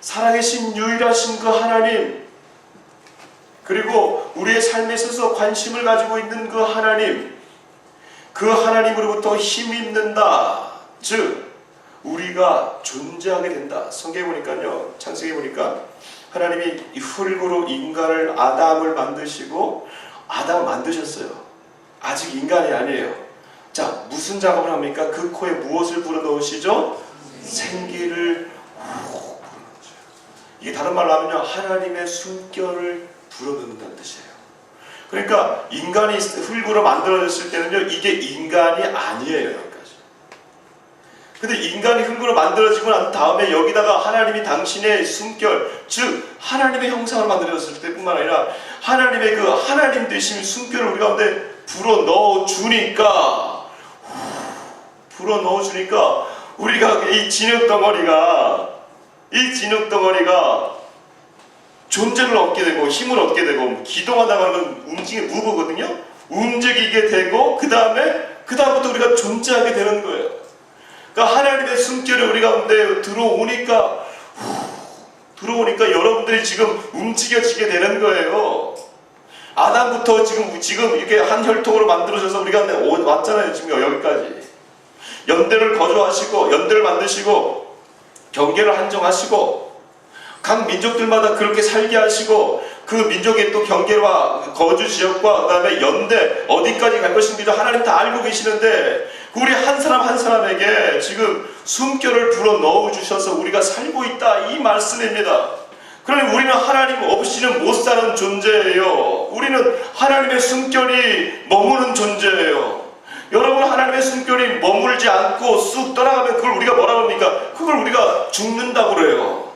살아계신 유일하신 그 하나님, 그리고 우리의 삶에 있어서 관심을 가지고 있는 그 하나님, 그 하나님으로부터 힘입는다. 즉 우리가 존재하게 된다. 성경에 보니까요, 창세기에 보니까 하나님이 이 흙으로 인간을, 아담을 만드시고 아담을 만드셨어요. 아직 인간이 아니에요. 자, 무슨 작업을 합니까? 그 코에 무엇을 불어넣으시죠? 생기를 불어넣으죠. 이게 다른 말로 하면요, 하나님의 숨결을 불어넣는다는 뜻이에요. 그러니까 인간이 흙으로 만들어졌을 때는요, 이게 인간이 아니에요. 여기까지. 근데 인간이 흙으로 만들어지고 난 다음에 여기다가 하나님이 당신의 숨결, 즉 하나님의 형상으로 만들어졌을 때뿐만 아니라 하나님의 그 하나님 되신 숨결을 우리 가운데 불어넣어 주니까 우리가 이 진흙덩어리가 존재를 얻게 되고 힘을 얻게 되고, 기동하다가 하는 움직이는 무브거든요. 움직이게 되고 그 다음부터 우리가 존재하게 되는 거예요. 그러니까 하나님의 숨결이 우리 가운데 들어오니까 여러분들이 지금 움직여지게 되는 거예요. 아담부터 지금 이렇게 한 혈통으로 만들어져서 우리가 왔잖아요. 지금 여기까지. 연대를 거주하시고, 연대를 만드시고, 경계를 한정하시고, 각 민족들마다 그렇게 살게 하시고, 그 민족의 또 경계와 거주 지역과 그 다음에 연대, 어디까지 갈 것인지도 하나님 다 알고 계시는데, 우리 한 사람 한 사람에게 지금 숨결을 불어 넣어 주셔서 우리가 살고 있다, 이 말씀입니다. 그러니 우리는 하나님 없이는 못 사는 존재예요. 우리는 하나님의 숨결이 머무는 존재예요. 여러분, 하나님의 숨결이 머물지 않고 쑥 떠나가면 그걸 우리가 뭐라고 합니까? 그걸 우리가 죽는다고 그래요.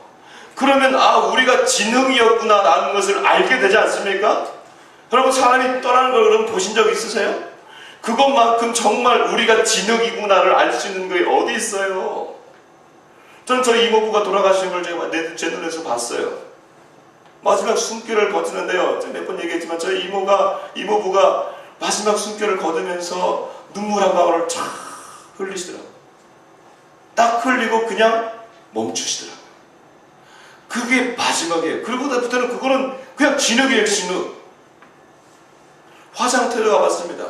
그러면 우리가 지능이었구나 라는 것을 알게 되지 않습니까? 여러분, 사람이 떠나는 걸 그럼 보신 적 있으세요? 그것만큼 정말 우리가 지능이구나를 알 수 있는 게 어디 있어요? 전 저희 이모부가 돌아가신 걸 제가 제 눈에서 봤어요. 마지막 숨결을 거두는데요, 몇 번 얘기했지만 저희 이모부가 마지막 숨결을 거두면서 눈물 한 방울을 쫙 흘리시더라고요. 딱 흘리고 그냥 멈추시더라고요. 그게 마지막이에요. 그리고부터는 그거는 그냥 진흙이에요, 진흙. 화장터에 가봤습니다.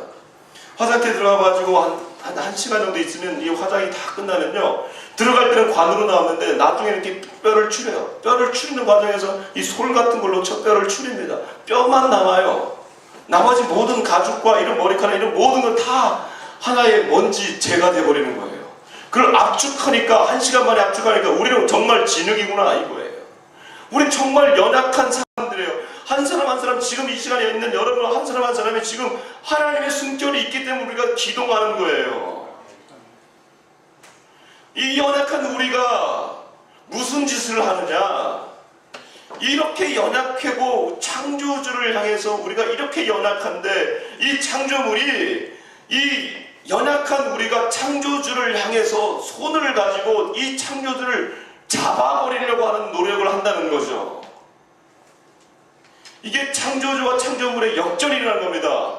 화장터에 들어가가지고 한 시간 정도 있으면 이 화장이 다 끝나면요, 들어갈 때는 관으로 나오는데 나중에 이렇게 뼈를 추려요. 뼈를 추리는 과정에서 이 솔 같은 걸로 첫 뼈를 추립니다. 뼈만 남아요. 나머지 모든 가죽과 이런 머리카락 이런 모든 걸 다 하나의 먼지 재가 돼버리는 거예요. 그걸 압축하니까, 한 시간 만에 압축하니까 우리는 정말 진흙이구나 이거예요. 우린 정말 연약한 사람들이에요. 한 사람 한 사람, 지금 이 시간에 있는 여러분 한 사람 한 사람이 지금 하나님의 숨결이 있기 때문에 우리가 기동하는 거예요. 이 연약한 우리가 무슨 짓을 하느냐? 이렇게 연약하고 창조주를 향해서 우리가 이렇게 연약한데, 이 창조물이, 이 연약한 우리가 창조주를 향해서 손을 가지고 이 창조주를 잡아버리려고 하는 노력을 한다는 거죠. 이게 창조주와 창조물의 역전이라는 겁니다.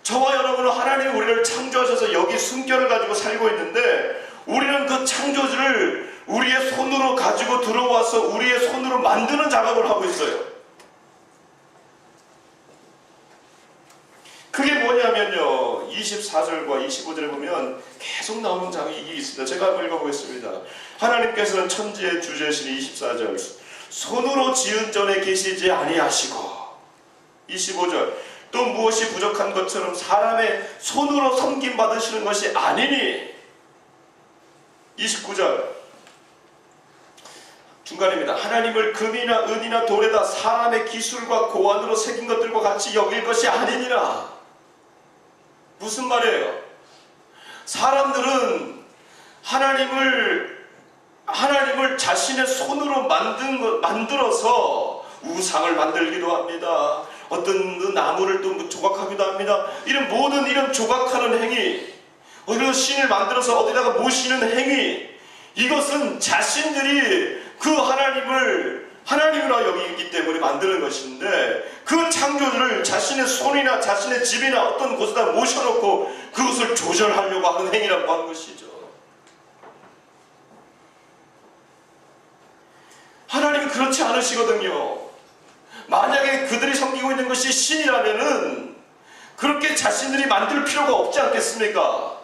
저와 여러분은 하나님이 우리를 창조하셔서 여기 숨결을 가지고 살고 있는데, 우리는 그 창조주를 우리의 손으로 가지고 들어와서 우리의 손으로 만드는 작업을 하고 있어요. 뭐냐면요, 24절과 25절을 보면 계속 나오는 장이 있습니다. 제가 한번 읽어보겠습니다. 하나님께서는 천지의 주제신 24절, 손으로 지은 전에 계시지 아니하시고, 25절, 또 무엇이 부족한 것처럼 사람의 손으로 섬김 받으시는 것이 아니니, 29절 중간입니다. 하나님을 금이나 은이나 돌에다 사람의 기술과 고안으로 새긴 것들과 같이 여길 것이 아니니라. 무슨 말이에요? 사람들은 하나님을 자신의 손으로 만들어서 우상을 만들기도 합니다. 어떤 나무를 또 조각하기도 합니다. 이런 모든 이런 조각하는 행위, 그리고 신을 만들어서 어디다가 모시는 행위, 이것은 자신들이 그 하나님이라 여기기 때문에 만드는 것인데, 그 창조주를 자신의 손이나 자신의 집이나 어떤 곳에다 모셔놓고 그것을 조절하려고 하는 행위라고 하는 것이죠. 하나님은 그렇지 않으시거든요. 만약에 그들이 섬기고 있는 것이 신이라면은 그렇게 자신들이 만들 필요가 없지 않겠습니까?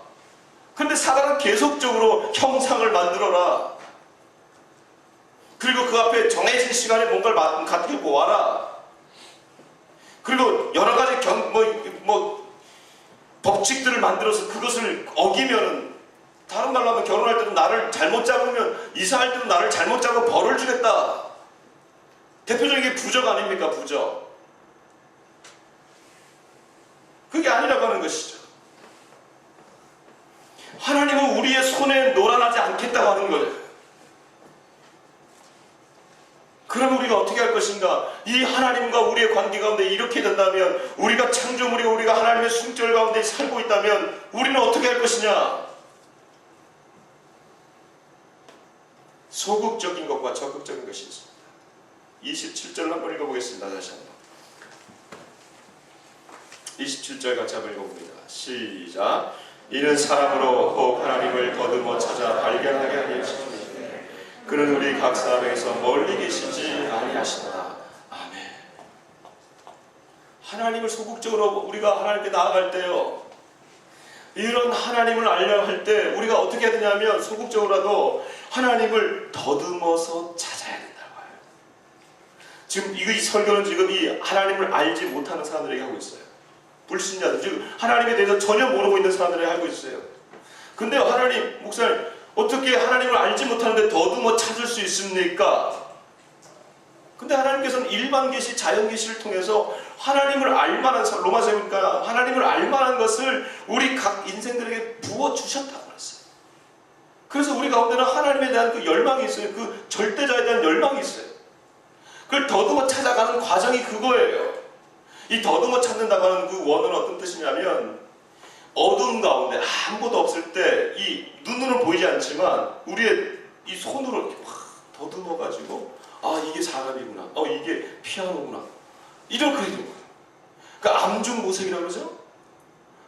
그런데 사단은 계속적으로 형상을 만들어라, 그리고 그 앞에 정해진 시간에 뭔가를 가지고 와라, 그리고 여러 가지 법칙들을 만들어서 그것을 어기면은, 다른 말로 하면 결혼할 때도 나를 잘못 잡으면, 이사할 때도 나를 잘못 잡으면 벌을 주겠다. 대표적인 게 부적 아닙니까? 부적. 그게 아니라고 하는 것이죠. 하나님은 우리의 손에 놀아나지 않겠다고 하는 거예요. 그럼 우리가 어떻게 할 것인가? 이 하나님과 우리의 관계 가운데 이렇게 된다면, 우리가 창조물이고 우리가 하나님의 숨결 가운데 살고 있다면 우리는 어떻게 할 것이냐? 소극적인 것과 적극적인 것이 있습니다. 27절 한번 읽어보겠습니다. 다시 한번 27절 같이 한번 읽어봅니다. 시작. 이는 사람으로 혹 하나님을 더듬어 찾아 발견하게 하리니 그는 우리 각 사람에게서 멀리 계시지 아니하시도다. 아멘. 하나님을 소극적으로 우리가 하나님께 나아갈 때요, 이런 하나님을 알려 할 때 우리가 어떻게 해야 되냐면, 소극적으로라도 하나님을 더듬어서 찾아야 된다고 해요. 지금 이 설교는 지금 이 하나님을 알지 못하는 사람들에게 하고 있어요. 불신자들, 지금 하나님에 대해서 전혀 모르고 있는 사람들에게 하고 있어요. 근데 하나님, 목사님, 어떻게 하나님을 알지 못하는데 더듬어 찾을 수 있습니까? 근데 하나님께서는 일반 계시, 자연 계시를 통해서 하나님을 알만한, 로마서에 보니까 하나님을 알만한 것을 우리 각 인생들에게 부어주셨다고 했어요. 그래서 우리 가운데는 하나님에 대한 그 열망이 있어요. 그 절대자에 대한 열망이 있어요. 그걸 더듬어 찾아가는 과정이 그거예요. 이 더듬어 찾는다고 하는 그 원어는 어떤 뜻이냐면, 어둠 가운데 아무것도 없을 때 이 눈으로는 보이지 않지만 우리의 이 손으로 이렇게 확 더듬어 가지고, 아, 이게 사람이구나, 이게 피아노구나, 이렇게 되는 거예요. 그러니까 암중모색이라고 그러죠.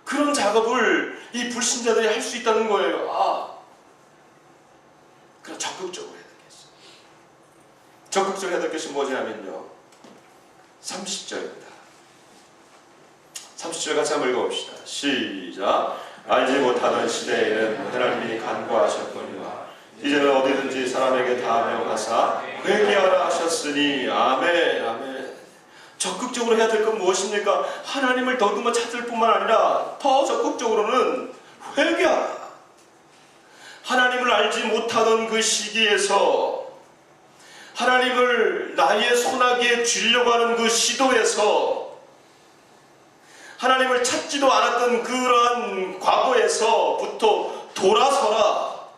그런 작업을 이 불신자들이 할 수 있다는 거예요. 그럼 적극적으로 해야 되겠어요. 적극적으로 해야 될 것이 뭐냐면요, 30절입니다. 30절 같이 한번 읽어봅시다. 시작. 알지 못하던 시대에는 하나님이 간구하셨거니와 이제는 어디든지 사람에게 다 명하사 회개하라 하셨으니. 아멘. 아멘. 적극적으로 해야 될 건 무엇입니까? 하나님을 더듬어 찾을 뿐만 아니라 더 적극적으로는 회개하라. 하나님을 알지 못하던 그 시기에서, 하나님을 나의 손아귀에 쥐려고 하는 그 시도에서, 하나님을 찾지도 않았던 그러한 과거에서부터 돌아서라,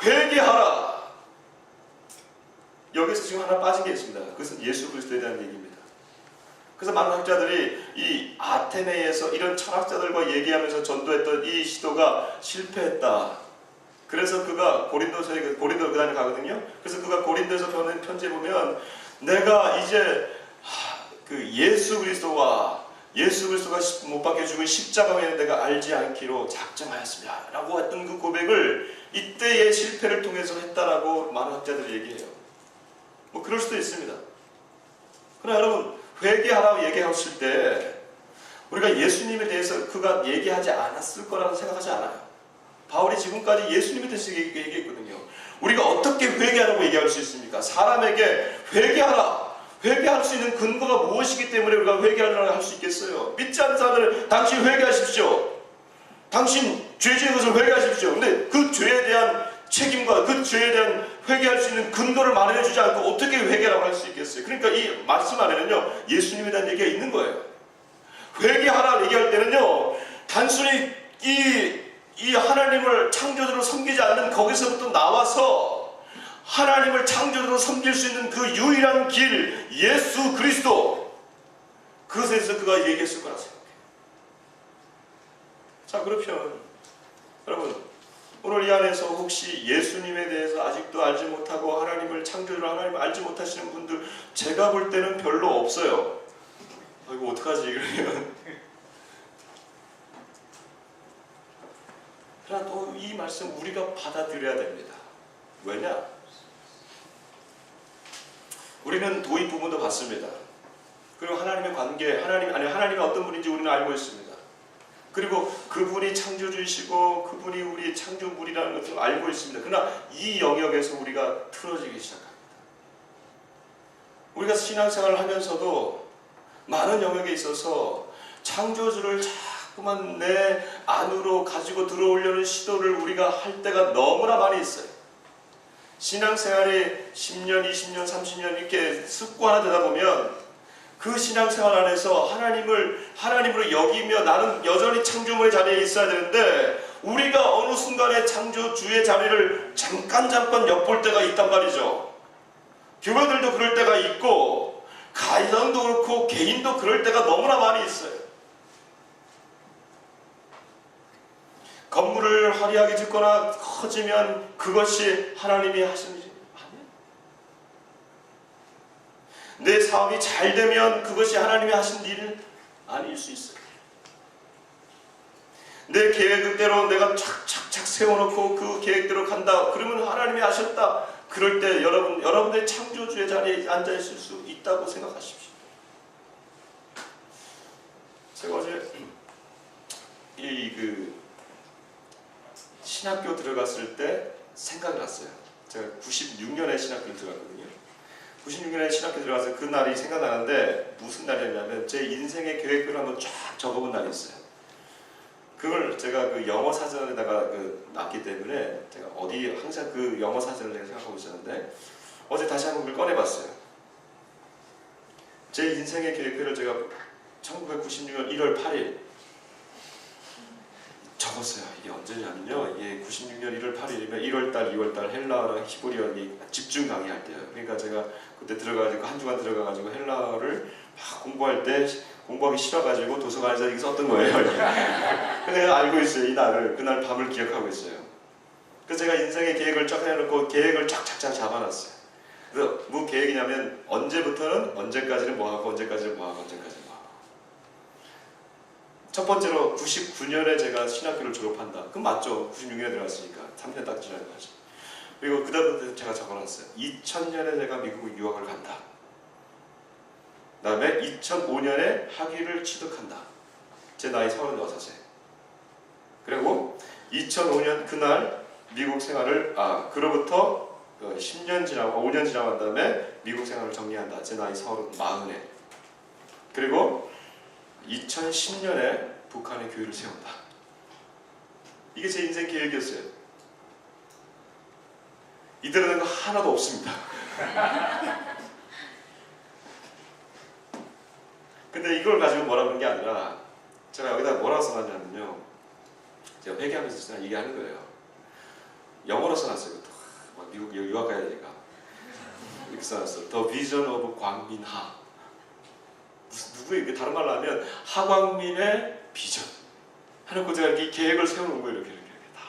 회개하라. 여기서 지금 하나 빠진 게 있습니다. 그것은 예수 그리스도에 대한 얘기입니다. 그래서 많은 학자들이 이 아테네에서 이런 철학자들과 얘기하면서 전도했던 이 시도가 실패했다. 그래서 그가 고린도 그 다음에 가거든요. 그래서 그가 고린도에서 보낸 편지에 보면, 내가 이제 그 예수 그리스도가 못 박혀 죽은 십자가에 내가 알지 않기로 작정하였습니다 라고 했던 그 고백을 이때의 실패를 통해서 했다라고 많은 학자들이 얘기해요. 뭐 그럴 수도 있습니다. 그러나 여러분, 회개하라고 얘기하실 때 우리가 예수님에 대해서 그가 얘기하지 않았을 거라고 생각하지 않아요. 바울이 지금까지 예수님에 대해서 얘기했거든요. 우리가 어떻게 회개하라고 얘기할 수 있습니까? 사람에게 회개하라. 회개할 수 있는 근거가 무엇이기 때문에 우리가 회개하라고 할 수 있겠어요? 믿지 않는 사람들은 당신 회개하십시오. 당신 죄 지은 것을 회개하십시오. 근데 그 죄에 대한 책임과 그 죄에 대한 회개할 수 있는 근거를 마련해주지 않고 어떻게 회개라고 할 수 있겠어요? 그러니까 이 말씀 안에는요, 예수님에 대한 얘기가 있는 거예요. 회개하라 얘기할 때는요, 단순히 이 하나님을 창조주로 섬기지 않는 거기서부터 나와서 하나님을 창조주로 섬길 수 있는 그 유일한 길, 예수 그리스도, 그것에 대해서 그가 얘기했을 거라 생각해요. 자, 그렇면 여러분, 오늘 이 안에서 혹시 예수님에 대해서 아직도 알지 못하고 하나님을 창조주로 하나님을 알지 못하시는 분들, 제가 볼 때는 별로 없어요. 이거 어떡하지 그러면. 그러나 또 이 말씀 우리가 받아들여야 됩니다. 왜냐? 우리는 도입 부분도 봤습니다. 그리고 하나님의 관계, 하나님이 어떤 분인지 우리는 알고 있습니다. 그리고 그분이 창조주이시고 그분이 우리 창조물이라는 것을 알고 있습니다. 그러나 이 영역에서 우리가 틀어지기 시작합니다. 우리가 신앙생활을 하면서도 많은 영역에 있어서 창조주를 자꾸만 내 안으로 가지고 들어오려는 시도를 우리가 할 때가 너무나 많이 있어요. 신앙생활이 10년, 20년, 30년 이렇게 습관화되다 보면 그 신앙생활 안에서 하나님으로 여기며 나는 여전히 창조물의 자리에 있어야 되는데 우리가 어느 순간에 창조주의 자리를 잠깐 엿볼 때가 있단 말이죠. 교회들도 그럴 때가 있고 가정도 그렇고 개인도 그럴 때가 너무나 많이 있어요. 건물을 화려하게 짓거나 커지면 그것이 하나님이 하신 일이 아니에요. 내 사업이 잘 되면 그것이 하나님이 하신 일은 아닐 수 있어요. 내 계획대로 내가 착착착 세워놓고 그 계획대로 간다. 그러면 하나님이 하셨다. 그럴 때 여러분들의 창조주의 자리에 앉아있을 수 있다고 생각하십시오. 제가 어제 신학교 들어갔을 때 생각이 났어요. 제가 96년에 신학교를 들어갔거든요. 96년에 신학교 들어가서 그 날이 생각나는데 무슨 날이었냐면 제 인생의 계획표를 한번 쫙 적어본 날이 있어요. 그걸 제가 그 영어 사전에다가 놨기 때문에 제가 항상 그 영어 사전을 제가 생각하고 있었는데 어제 다시 한번 그걸 꺼내봤어요. 제 인생의 계획표를 제가 1996년 1월 8일 적었어요. 이게 언제냐면요. 이게 96년 1월 8일이면 1월달, 2월달 헬라어랑 히브리어 집중 강의할 때요. 그러니까 제가 그때 들어가지고 한 주간 들어가가지고 헬라어를 막 공부할 때 공부하기 싫어가지고 도서관에서 이거 썼던 거예요. 근데 내가 알고 있어요. 이 날을. 그날 밤을 기억하고 있어요. 그래서 제가 인생의 계획을 쫙 해놓고 계획을 쫙 잡아놨어요. 그래서 뭐 계획이냐면 언제부터는 언제까지는 뭐하고 언제까지는 뭐하고 언제까지는 뭐하고. 첫 번째로 99년에 제가 신학교를 졸업한다. 그건 맞죠. 96년에 들어갔으니까 3년 딱 지나는 거죠. 그리고 그 다음부터 제가 적어놨어요. 2000년에 제가 미국 유학을 간다. 그 다음에 2005년에 학위를 취득한다. 제 나이 36세. 그리고 2005년 그날 미국 생활을 그로부터 10년 지나고 5년 지나고 난 다음에 미국 생활을 정리한다. 제 나이 40에. 그리고 2010년에 북한의 교회를 세운다. 이게 제 인생 계획이었어요. 이대로 된 거 하나도 없습니다. 근데 이걸 가지고 뭐라 그런 게 아니라 제가 여기다 뭐라고 써놨냐면요. 제가 회개하면서 얘기하는 거예요. 영어로 써놨어요. 막 미국 유학 가야 되니까. 이렇게 써놨어요. The Vision of 광민하. 누구에게 다른 말로 하면 하광민의 비전. 해놓고 제가 이렇게 계획을 세우는 거예요. 이렇게 다.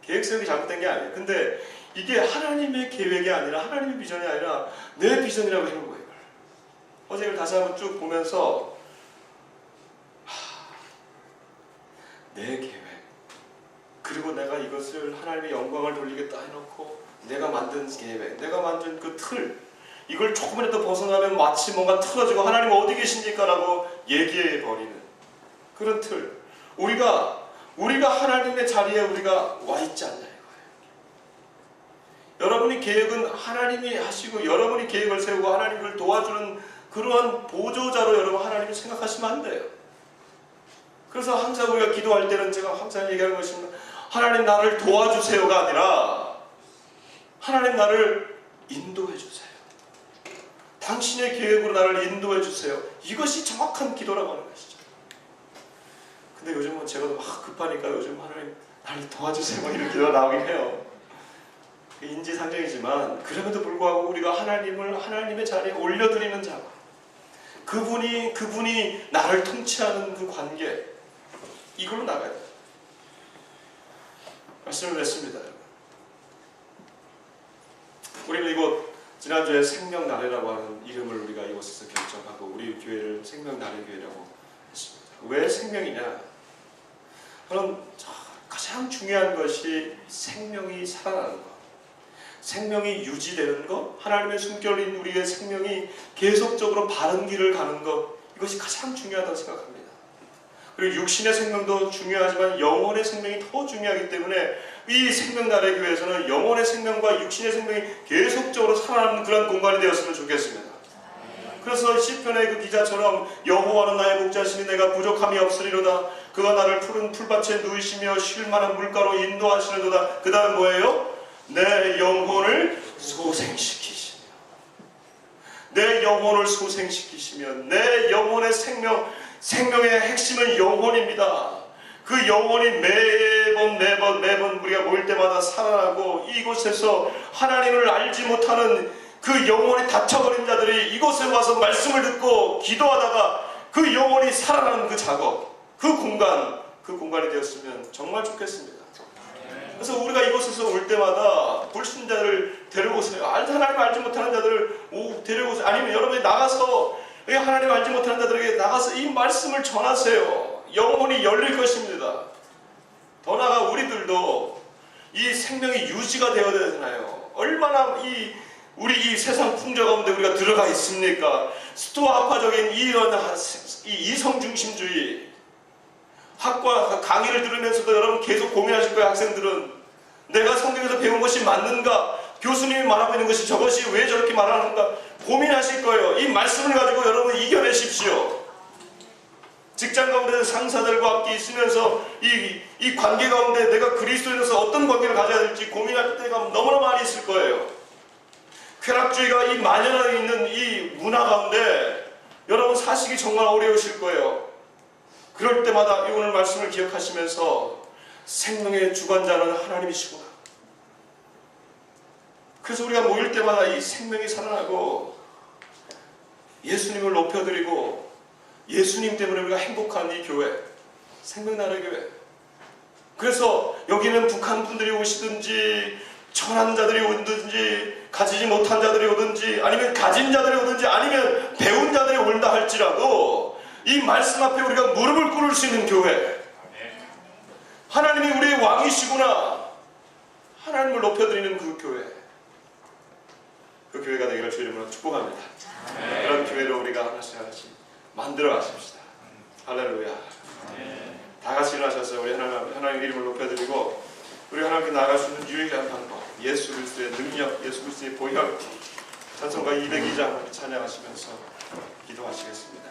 계획 세우기 잘못된 게 아니에요. 근데 이게 하나님의 계획이 아니라 하나님의 비전이 아니라 내 비전이라고 해놓은 거예요. 어제 이걸 다시 한번 쭉 보면서 내 계획 그리고 내가 이것을 하나님의 영광을 돌리겠다 해놓고 내가 만든 계획, 내가 만든 그 틀 이걸 조금이라도 벗어나면 마치 뭔가 틀어지고 하나님 어디 계십니까? 라고 얘기해버리는 그런 틀, 우리가 하나님의 자리에 우리가 와 있지 않냐 이거예요. 여러분이 계획은 하나님이 하시고 여러분이 계획을 세우고 하나님을 도와주는 그러한 보조자로 여러분 하나님을 생각하시면 안 돼요. 그래서 항상 우리가 기도할 때는 제가 항상 얘기하는 것입니다. 하나님 나를 도와주세요가 아니라 하나님 나를 인도해 주세요. 당신의 계획으로 나를 인도해 주세요. 이것이 정확한 기도라고 하는 것이죠. 근데 요즘은 제가 막 급하니까 요즘 하나님 나를 도와주세요 막 이런 기도가 나오긴 해요. 인지상정이지만 그럼에도 불구하고 우리가 하나님을 하나님의 자리에 올려드리는 자, 그분이 나를 통치하는 그 관계, 이걸로 나가야 돼요. 말씀을 냈습니다. 우리는 이곳 지난주에 생명나래라고 하는 이름을 우리가 이곳에서 결정하고 우리 교회를 생명나래교회라고 했습니다. 왜 생명이냐? 저는 가장 중요한 것이 생명이 살아나는 것, 생명이 유지되는 것, 하나님의 숨결인 우리의 생명이 계속적으로 바른 길을 가는 것, 이것이 가장 중요하다고 생각합니다. 그리고 육신의 생명도 중요하지만 영혼의 생명이 더 중요하기 때문에 이 생명나래교회에서는 영혼의 생명과 육신의 생명이 계속적으로 살아나는 그런 공간이 되었으면 좋겠습니다. 그래서 시편의 그 기자처럼 여호와는 나의 목자시니 내가 부족함이 없으리로다. 그가 나를 푸른 풀밭에 누이시며 쉴 만한 물가로 인도하시려도다. 그 다음 뭐예요? 내 영혼을 소생시키시며, 내 영혼을 소생시키시며, 내 영혼의 생명의 핵심은 영혼입니다. 그 영혼이 매번 우리가 모일 때마다 살아나고 이곳에서 하나님을 알지 못하는 그 영혼이 닫혀버린 자들이 이곳에 와서 말씀을 듣고 기도하다가 그 영혼이 살아나는 그 작업, 그 공간이 되었으면 정말 좋겠습니다. 그래서 우리가 이곳에서 올 때마다 불신자를 데려오세요. 하나님 알지 못하는 자들을 데려오세요. 아니면 여러분이 나가서 하나님 알지 못하는 자들에게 나가서 이 말씀을 전하세요. 영혼이 열릴 것입니다. 더 나아가 우리들도 이 생명이 유지가 되어야 되잖아요. 얼마나 우리 이 세상 풍조 가운데 우리가 들어가 있습니까? 스토아파적인 이런 이성중심주의, 학과 강의를 들으면서도 여러분 계속 고민하실 거예요. 학생들은 내가 성경에서 배운 것이 맞는가? 교수님이 말하고 있는 것이 저것이 왜 저렇게 말하는가? 고민하실 거예요. 이 말씀을 가지고 여러분 이겨내십시오. 직장 가운데 상사들과 함께 있으면서 이 관계 가운데 내가 그리스도인으로서 어떤 관계를 가져야 될지 고민할 때가 너무나 많이 있을 거예요. 쾌락주의가 이 만연하게 있는 이 문화 가운데 여러분 사시기 정말 어려우실 거예요. 그럴 때마다 이 오늘 말씀을 기억하시면서 생명의 주관자는 하나님이시구나. 그래서 우리가 모일 때마다 이 생명이 살아나고 예수님을 높여드리고 예수님 때문에 우리가 행복한 이 교회, 생명나래교회. 그래서 여기는 북한 분들이 오시든지 천한 자들이 오든지 가지지 못한 자들이 오든지 아니면 가진 자들이 오든지 아니면 배운 자들이 온다 할지라도 이 말씀 앞에 우리가 무릎을 꿇을 수 있는 교회, 하나님이 우리의 왕이시구나, 하나님을 높여드리는 그 교회, 그 교회가 되기를 주의 이름으로 축복합니다. 그런 교회로 우리가 하나씩 만들어 가십시다. 할렐루야. 다 같이 일어나셔서 우리 하나님 이름을 높여드리고 우리 하나님께 나아갈 수 있는 유일한 방법, 예수 그리스도의 능력, 예수 그리스도의 보혈, 찬송가 202장 찬양하시면서 기도하시겠습니다.